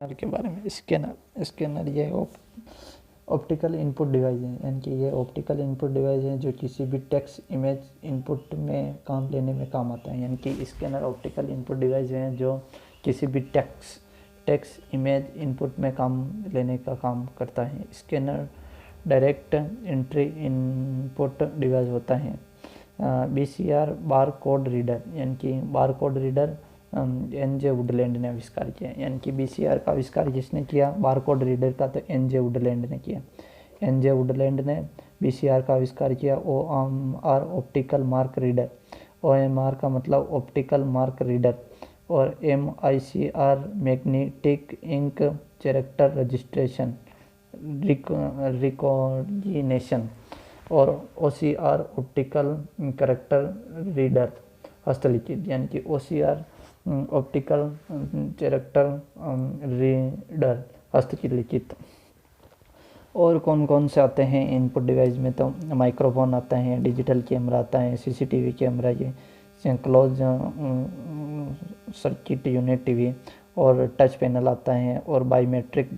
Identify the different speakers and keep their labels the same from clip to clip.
Speaker 1: Scanner के बारे में। स्कैनर ये ऑप्टिकल इनपुट डिवाइस है, यानी कि ये ऑप्टिकल इनपुट डिवाइस है जो किसी भी टेक्स्ट इमेज इनपुट में काम लेने में काम आता है। यानी कि स्कैनर ऑप्टिकल इनपुट डिवाइस है जो किसी भी टेक्स्ट इमेज इनपुट में काम लेने का काम करता है। Scanner direct entry input device होता है। BCR बार कोड रीडर, यानी कि bar code reader NJ Woodland ने आविष्कार किया। यानी कि BCR का आविष्कार किसने किया? बार कोड रीडर का तो NJ वुडलैंड ने किया। NJ वुडलैंड ने BCR का आविष्कार किया। OMR optical mark reader, OMR का मतलब ऑप्टिकल मार्क रीडर, और MICR magnetic ink character registration recognition, और OCR ऑप्टिकल कैरेक्टर रीडर हस्तलिखित। यानी कि OCR ऑप्टिकल कैरेक्टर रीडर हस्तलिखित। और कौन कौन से आते हैं इनपुट डिवाइस में? तो माइक्रोफोन आता है, डिजिटल कैमरा आता है, CCTV कैमरा, ये क्लोज सर्किट यूनिट TV, और टच पैनल आता है, और बायोमेट्रिक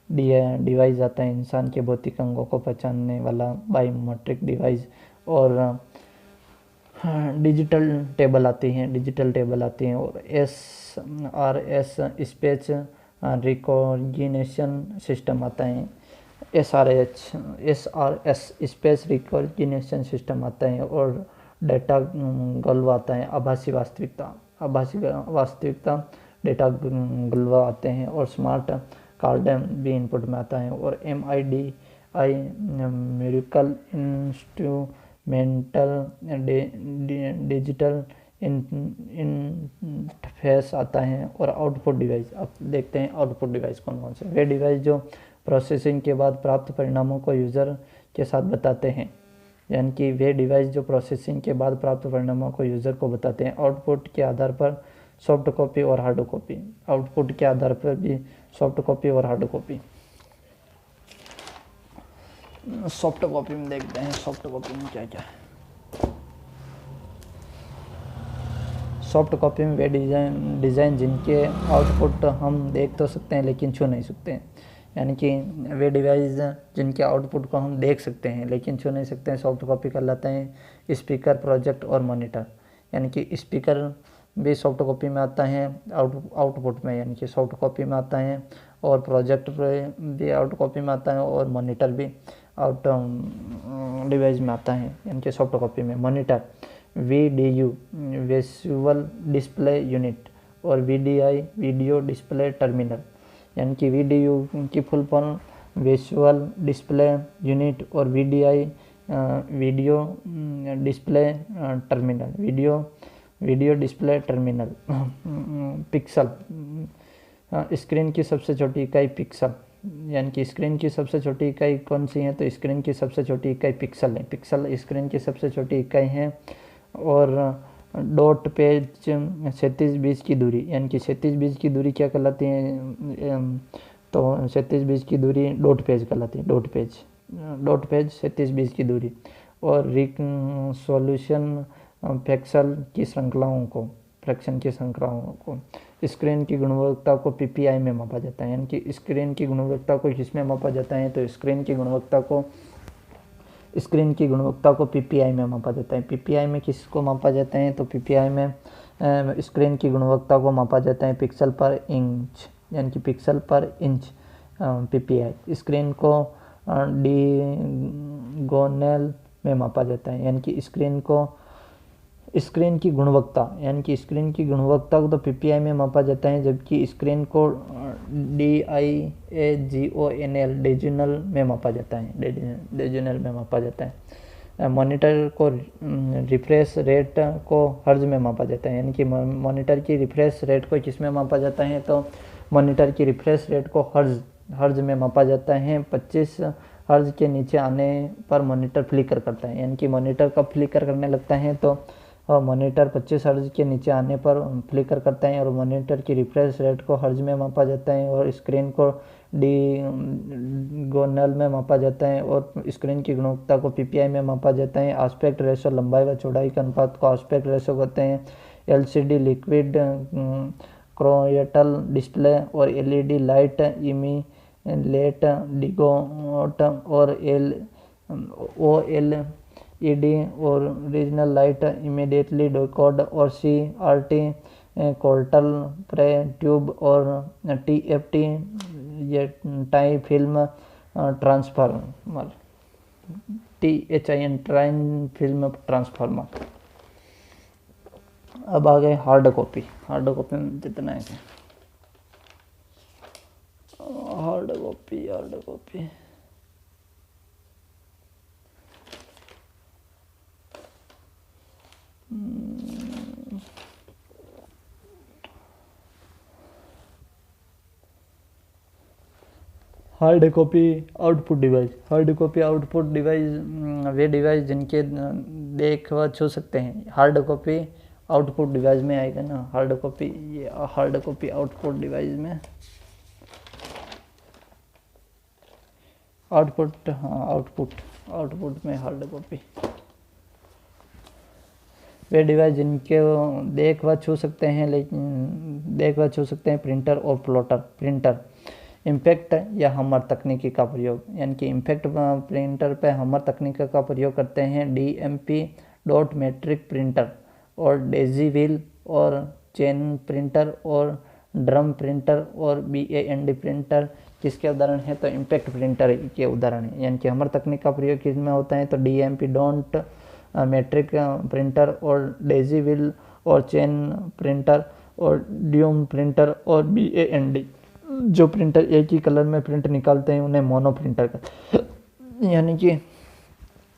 Speaker 1: डिवाइस आता है, इंसान के भौतिक अंगों को पहचानने वाला बायोमेट्रिक डिवाइस, और डिजिटल टेबल आती हैं, और SRS स्पेस रिकॉग्निशन सिस्टम आता है, SRS स्पेस रिकॉग्निशन सिस्टम आता है, और डेटा गल्व आता है, आभासी वास्तविकता डेटा गल्व आते हैं, और स्मार्ट कार्ड भी इनपुट में आता है, और MIDI medical instrumental digital interface आता है, और आउटपुट डिवाइस। अब देखते हैं आउटपुट डिवाइस कौन कौन से। वे डिवाइस जो प्रोसेसिंग के बाद प्राप्त परिणामों को यूज़र के साथ बताते हैं, यानी कि वे डिवाइस जो प्रोसेसिंग के बाद प्राप्त परिणामों को यूज़र को बताते हैं। आउटपुट के आधार पर सॉफ्ट कॉपी और हार्ड कॉपी, आउटपुट के आधार पर भी सॉफ्ट कॉपी और हार्ड कॉपी। सॉफ्ट कॉपी में देखते हैं सॉफ्ट कॉपी में क्या क्या है। सॉफ्ट कॉपी में वे डिज़ाइन जिनके आउटपुट हम देख तो सकते हैं लेकिन छू नहीं सकते हैं, यानी कि वे डिवाइस जिनके आउटपुट को हम देख सकते हैं लेकिन छू नहीं सकते हैं, सॉफ्ट कॉपी कहलाते हैं। स्पीकर, प्रोजेक्ट और मॉनिटर, यानी कि स्पीकर भी सॉफ्ट कॉपी में आता है आउटपुट में, यानी कि सॉफ्ट कॉपी में आता है, और प्रोजेक्ट भी आउट कॉपी में आता है, और मॉनिटर भी आउट डिवाइस में आता है, यानी कि सॉफ्ट कॉपी में। Monitor VDU visual display unit, और VDI वीडियो डिस्प्ले टर्मिनल, यानी कि VDU की full form visual display unit, और VDI video display terminal, video display terminal. Pixel, screen की सबसे छोटी इकाई पिक्सल, यानी कि स्क्रीन की सबसे छोटी इकाई कौन सी है? तो स्क्रीन की सबसे छोटी इकाई पिक्सल है। पिक्सल स्क्रीन की सबसे छोटी इकाई है। और डॉट पेज 37 बीज की दूरी, यानी कि 37 बीज की दूरी क्या कहलाती है? तो 37 बीज की दूरी डॉट पेज कहलाती है। डॉट पेज 37 बीज की दूरी। और रिसोल्यूशन फ्रैक्शन की श्रृंखलाओं को स्क्रीन की गुणवत्ता को PPI में मापा जाता है, यानी कि स्क्रीन की गुणवत्ता को किसमें मापा जाता है? तो स्क्रीन की गुणवत्ता को PPI में मापा जाता है। PPI में किसको मापा जाता है? तो PPI में स्क्रीन की गुणवत्ता को मापा जाता है पिक्सल पर इंच, यानी कि पिक्सल पर इंच PPI। स्क्रीन को डिगोनल में मापा जाता है, यानी कि स्क्रीन की गुणवत्ता, यानी कि स्क्रीन की गुणवत्ता को तो PPI में मापा जाता है, जबकि स्क्रीन को DIAGONL डिजिनल में मापा जाता है। मॉनिटर को रिफ्रेश रेट को हर्ज में मापा जाता है, यानी कि मॉनिटर की रिफ्रेश रेट को किस में मापा जाता है? तो मॉनिटर की रिफ्रेश रेट को हर्ज में मापा जाता है। 25 हर्ज के नीचे आने पर मॉनिटर फ्लिकर करता है, यानी कि मॉनिटर कब फ्लिकर करने लगता है? तो मॉनिटर 25 हर्ज के नीचे आने पर फ्लिकर करता है, और मॉनिटर की रिफ्रेश रेट को हर्ज में मापा जाता है, और स्क्रीन को डिगोनल में मापा जाता है, और स्क्रीन की गुणवत्ता को PPI में मापा जाता है। आस्पेक्ट रेशो, लंबाई व चौड़ाई के अनुपात को आस्पेक्ट रेशो कहते हैं। LCD लिक्विड क्रोएटल डिस्प्ले और एलईडी लाइट इमिलेट डिगोट और ओएलईडी और रीजनल लाइट इमीडिएटली डिकोड और सीआरटी कोर्टल प्रे ट्यूब और टीएफटी ये tie film transformer THIN ट्राइन film transformer. अब आ गए हार्ड कॉपी। हार्ड कॉपी में जितना है hard copy hard copy output device. Hard copy output device वे डिवाइस जिनके देख व छू सकते हैं। हार्ड कॉपी आउटपुट डिवाइस में आएगा ना, हार्ड कॉपी, ये हार्ड कॉपी आउटपुट डिवाइस में आउटपुट, हाँ आउटपुट में हार्ड कॉपी वे डिवाइस जिनके देख व छू सकते हैं, लेकिन देख व छू सकते हैं प्रिंटर और प्लॉटर। प्रिंटर इम्पैक्ट या हमर तकनीकी का प्रयोग, यानी कि इम्पैक्ट प्रिंटर पे हमर तकनीक का प्रयोग करते हैं। DMP डॉट मैट्रिक प्रिंटर और डेजी व्हील और चेन प्रिंटर और ड्रम प्रिंटर और BAND प्रिंटर किसके उदाहरण है? तो इम्पैक्ट प्रिंटर के उदाहरण है। यानी कि हमर तकनीक का प्रयोग किस में होता है? तो DMP डॉट मैट्रिक प्रिंटर और डेजी व्हील और चेन प्रिंटर और ड्यूम प्रिंटर और BAND। जो प्रिंटर एक ही कलर में प्रिंट निकालते हैं उन्हें मोनो प्रिंटर कहते हैं। यानी कि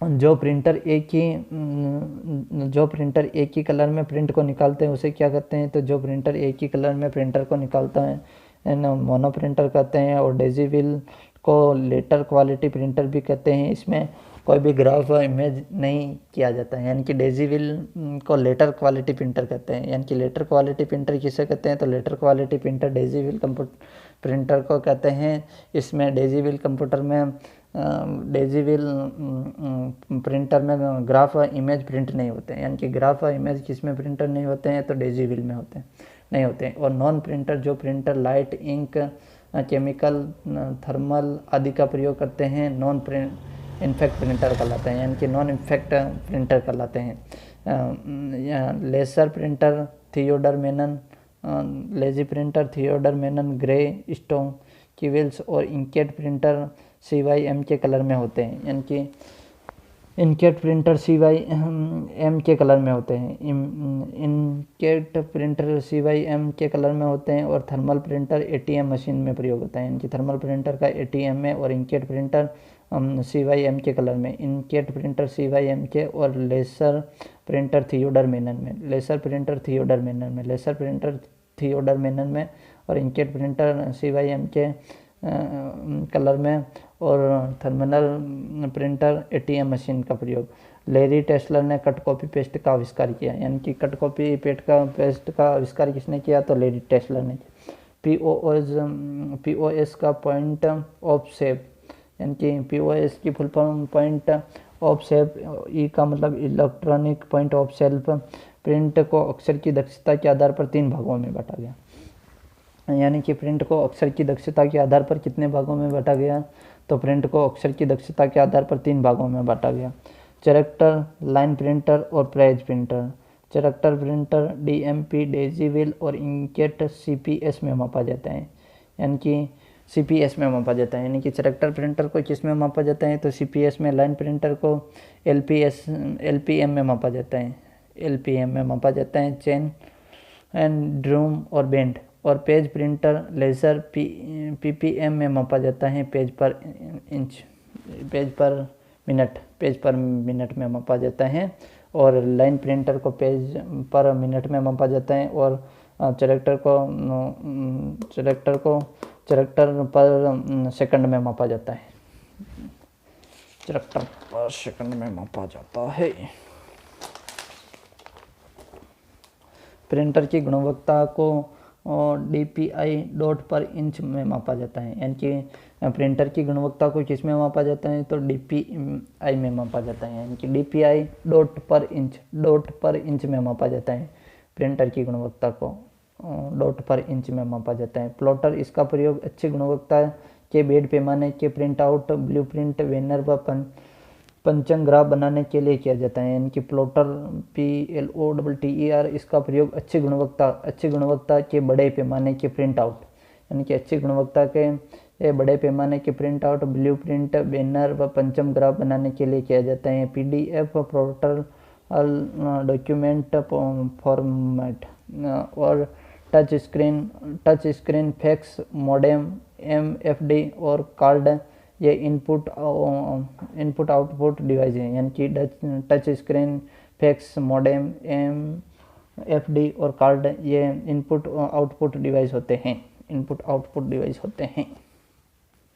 Speaker 1: जो प्रिंटर एक ही कलर में प्रिंट को निकालते हैं उसे क्या कहते हैं? तो जो प्रिंटर एक ही कलर में प्रिंटर को निकालता है मोनो प्रिंटर कहते हैं। और डेजी व्हील को लेटर क्वालिटी प्रिंटर भी कहते हैं। इसमें कोई भी ग्राफ इमेज नहीं किया जाता है, यानी कि डेजी व्हील को लेटर क्वालिटी प्रिंटर कहते हैं। यानी कि लेटर क्वालिटी प्रिंटर किसे कहते हैं? तो letter quality printer daisy wheel printer को कहते हैं। इसमें डेजी व्हील कंप्यूटर में डेजी व्हील प्रिंटर में ग्राफ इमेज प्रिंट नहीं होते हैं, यानी कि ग्राफ इमेज किस में प्रिंटर नहीं होते हैं? तो डेजी व्हील में नहीं होते हैं। और नॉन प्रिंटर जो printer light, ink, chemical, thermal आदि का प्रयोग करते हैं नॉन इन्फेक्ट प्रिंटर कहलाते हैं, यानी कि नॉन इन्फेक्ट प्रिंटर कहलाते हैं। लेसर प्रिंटर थियोडर मेनन, लेजी प्रिंटर थियोडर मेनन, ग्रे स्टोन कीवेल्स और इंकेट प्रिंटर CYM के कलर में होते हैं। यानी कि इंकेट प्रिंटर CYM के कलर में होते हैं। इंकेट प्रिंटर CYM के कलर में होते हैं। और थर्मल प्रिंटर ATM मशीन में प्रयोग होता है, यानी कि थर्मल प्रिंटर का ATM में और इंकेट प्रिंटर CYM के कलर में। इंकेट प्रिंटर CYM के और लेसर प्रिंटर थियोडर मेनन में। लेसर प्रिंटर थियोडर मेनन में, लेसर प्रिंटर थियोडर मेनन में और इंकेट प्रिंटर CYM के कलर में। और थर्मिनल प्रिंटर ATM मशीन का प्रयोग। लैरी टेस्लर ने कट कॉपी पेस्ट का आविष्कार किया, यानी कि कट कॉपी पेस्ट का आविष्कार किसने किया? तो लैरी टेस्लर ने। POS का पॉइंट ऑफ सेप, यानी कि POS की फुल फॉर्म पॉइंट ऑफ सेप, ई का मतलब electronic point of self. Print को अक्षर की दक्षता के आधार पर 3 भागों में बांटा गया, यानी कि प्रिंट को अक्षर की दक्षता के आधार पर कितने भागों में बांटा गया? तो प्रिंट को अक्षर की दक्षता के आधार पर 3 भागों में बांटा गया। कैरेक्टर, लाइन प्रिंटर और page printer. Character printer DMP, Daisy wheel और इंकेट CPS में मापा जाता है, यानी कि CPS में मापा जाता है। यानी कि कैरेक्टर प्रिंटर को किस में मापा जाता है? तो CPS में। लाइन प्रिंटर को LPM में मापा जाता है, LPM में मापा जाता है। चेन एंड ड्रूम और बेंड। और पेज प्रिंटर लेज़र PPM में मापा जाता है, पेज पर इंच, पेज पर मिनट में मापा जाता है। और लाइन प्रिंटर को पेज पर मिनट में मापा जाता है। और कैरेक्टर पर सेकंड में मापा जाता है, कैरेक्टर पर सेकंड में मापा जाता है। प्रिंटर की गुणवत्ता को DPI डॉट पर इंच में मापा जाता है, यानी कि प्रिंटर की गुणवत्ता को किस में मापा जाता है? तो DPI में मापा जाता है, यानी कि DPI डॉट पर इंच में मापा जाता है प्रिंटर की गुणवत्ता को। डॉट पर इंच में मापा जाता है। प्लॉटर, इसका प्रयोग अच्छी गुणवत्ता के बेड पैमाने के प्रिंट आउट, ब्लूप्रिंट, बैनर व पंचंग ग्राफ बनाने के लिए किया जाता है। यानी कि प्लॉटर PLOTTER, इसका प्रयोग अच्छी गुणवत्ता के बड़े पैमाने के प्रिंट आउट, यानी कि अच्छी गुणवत्ता के बड़े पैमाने के प्रिंट आउट, ब्लूप्रिंट, बैनर व पंचम ग्राफ बनाने के लिए किया जाता है। PDF प्लॉटर डॉक्यूमेंट फॉर्मेट और touch screen fax modem, MFD और कार्ड, ये इनपुट आउटपुट डिवाइस है। यानी कि touch screen, fax, modem, MFD और कार्ड, ये इनपुट आउटपुट डिवाइस होते हैं।